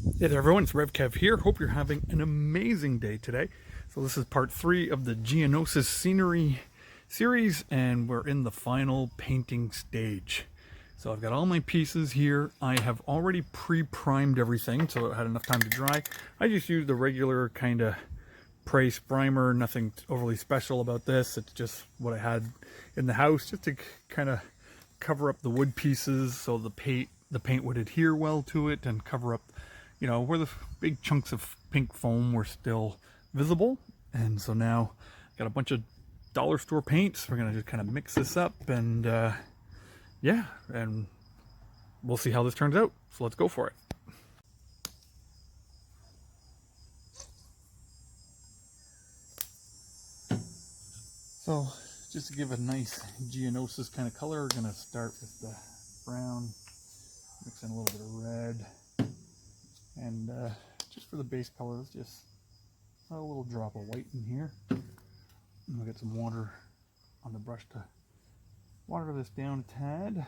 Hey there everyone, it's RevKev here. Hope you're having an amazing day today. So this is part 3 of the Geonosis scenery series, and we're in the final painting stage. So I've got all my pieces here. I have already pre-primed everything so it had enough time to dry. I just used the regular kind of Price primer, nothing overly special about this. It's just what I had in the house just to kind of cover up the wood pieces so the paint would adhere well to it and cover up, you know, where the big chunks of pink foam were still visible. And so now got a bunch of dollar store paints. We're gonna just kind of mix this up and yeah, and we'll see how this turns out. So let's go for it. So just to give a nice Geonosis kind of color, we're gonna start with the brown, mix in a little bit of red, and just for the base colors, just a little drop of white in here. And we'll get some water on the brush to water this down a tad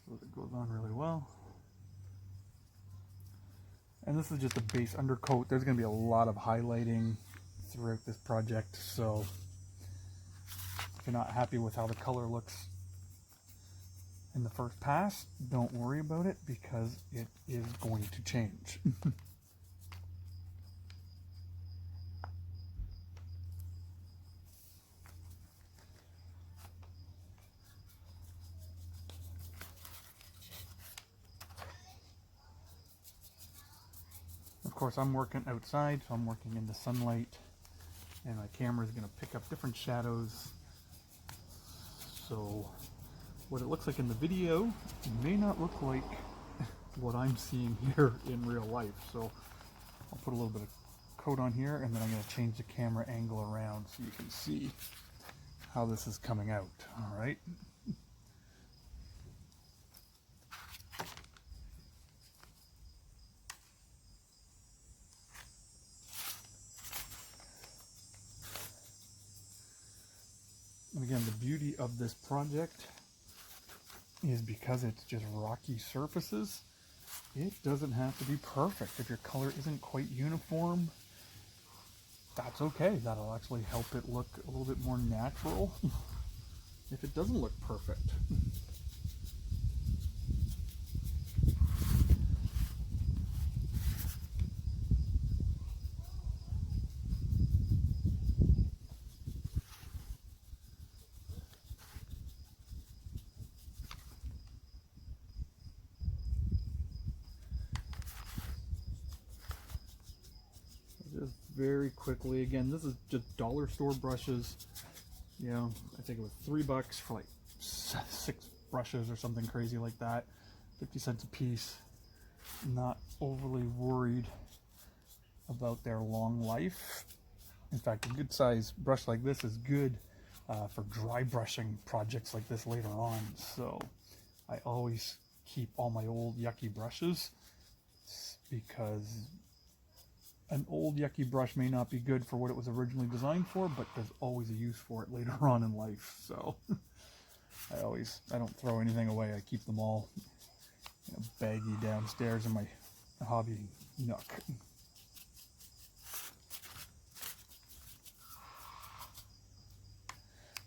so that it goes on really well. And this is just a base undercoat. There's going to be a lot of highlighting throughout this project, so if you're not happy with how the color looks in the first pass, don't worry about it because it is going to change. Of course, I'm working outside, so I'm working in the sunlight, and my camera is going to pick up different shadows. So what it looks like in the video may not look like what I'm seeing here in real life. So I'll put a little bit of coat on here, and then I'm going to change the camera angle around so you can see how this is coming out. All right. And again, the beauty of this project is because it's just rocky surfaces, it doesn't have to be perfect. If your color isn't quite uniform, that's okay. That'll actually help it look a little bit more natural if it doesn't look perfect. Just very quickly, again, this is just dollar store brushes. You know, I think it was $3 for like 6 brushes or something crazy like that. 50 cents a piece. Not overly worried about their long life. In fact, a good size brush like this is good for dry brushing projects like this later on. So I always keep all my old yucky brushes because an old yucky brush may not be good for what it was originally designed for, but there's always a use for it later on in life. So I don't throw anything away. I keep them all, you know, baggy downstairs in my hobby nook.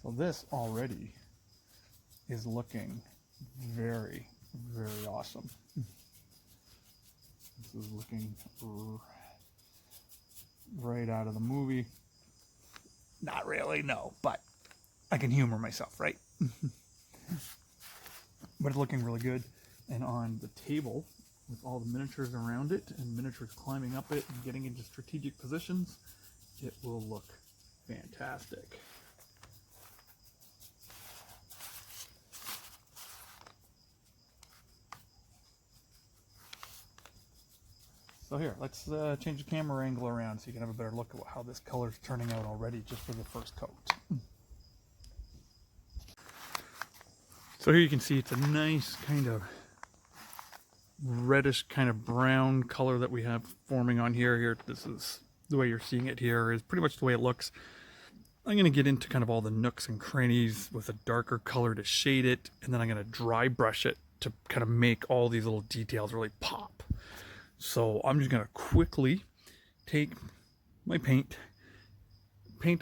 So this already is looking very, very awesome. This is looking right out of the movie. Not really, no, but I can humor myself, right? But it's looking really good. And on the table, with all the miniatures around it and miniatures climbing up it and getting into strategic positions, it will look fantastic. So here, let's change the camera angle around so you can have a better look at how this color is turning out already just for the first coat. So here you can see it's a nice kind of reddish kind of brown color that we have forming on here. Here, this is the way you're seeing it here is pretty much the way it looks. I'm going to get into kind of all the nooks and crannies with a darker color to shade it, and then I'm going to dry brush it to kind of make all these little details really pop. So I'm just going to quickly take my paint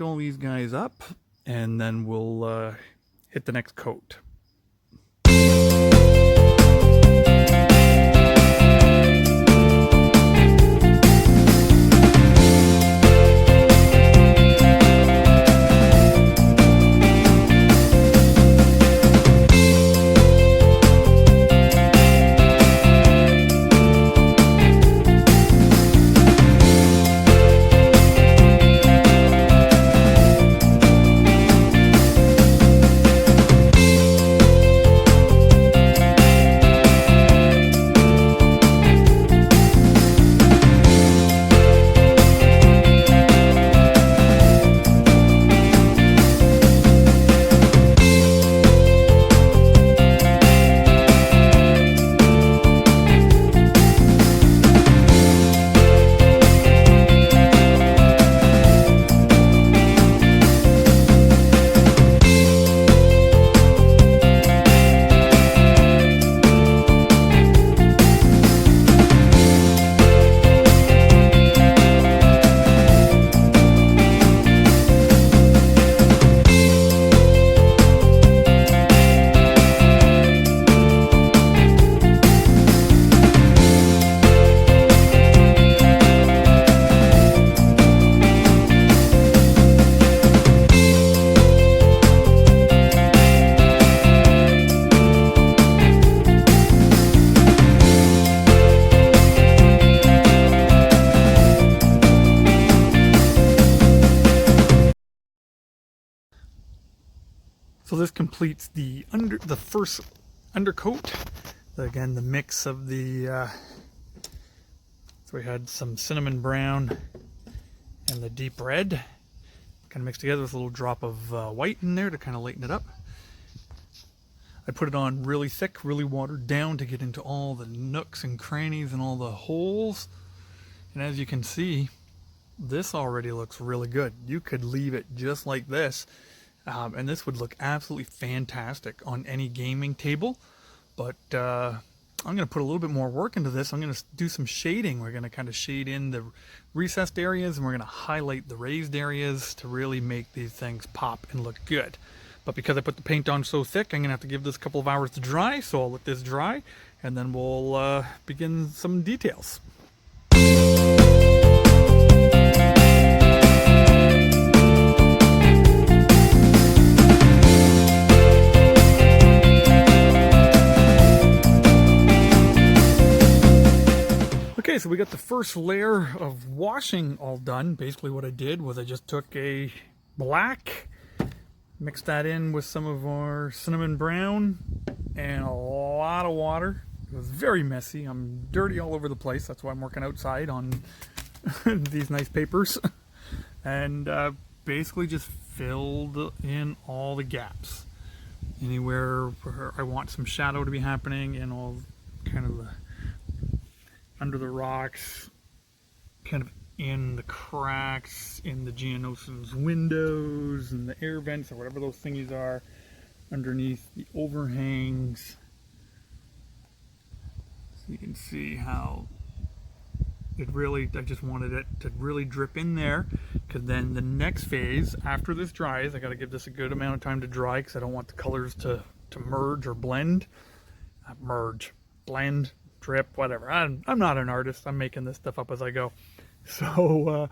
all these guys up, and then we'll hit the next coat. So this completes the first undercoat. Again, the mix of the so we had some cinnamon brown and the deep red kind of mixed together with a little drop of white in there to kind of lighten it up. I put it on really thick, really watered down to get into all the nooks and crannies and all the holes. And as you can see, this already looks really good. You could leave it just like this. And this would look absolutely fantastic on any gaming table. But I'm going to put a little bit more work into this. I'm going to do some shading. We're going to kind of shade in the recessed areas, and we're going to highlight the raised areas to really make these things pop and look good. But because I put the paint on so thick, I'm going to have to give this a couple of hours to dry. So I'll let this dry, and then we'll begin some details. Okay, so we got the first layer of washing all done. Basically what I did was I just took a black, mixed that in with some of our cinnamon brown and a lot of water. It was very messy. I'm dirty all over the place. That's why I'm working outside on these nice papers. And basically just filled in all the gaps. Anywhere where I want some shadow to be happening and all kind of the under the rocks, kind of in the cracks, in the Geonosis windows, and the air vents, or whatever those thingies are, underneath the overhangs. So you can see how it really, I just wanted it to really drip in there, because then the next phase, after this dries, I got to give this a good amount of time to dry, because I don't want the colors to merge or blend. Blend. Drip, whatever. I'm not an artist. I'm making this stuff up as I go. So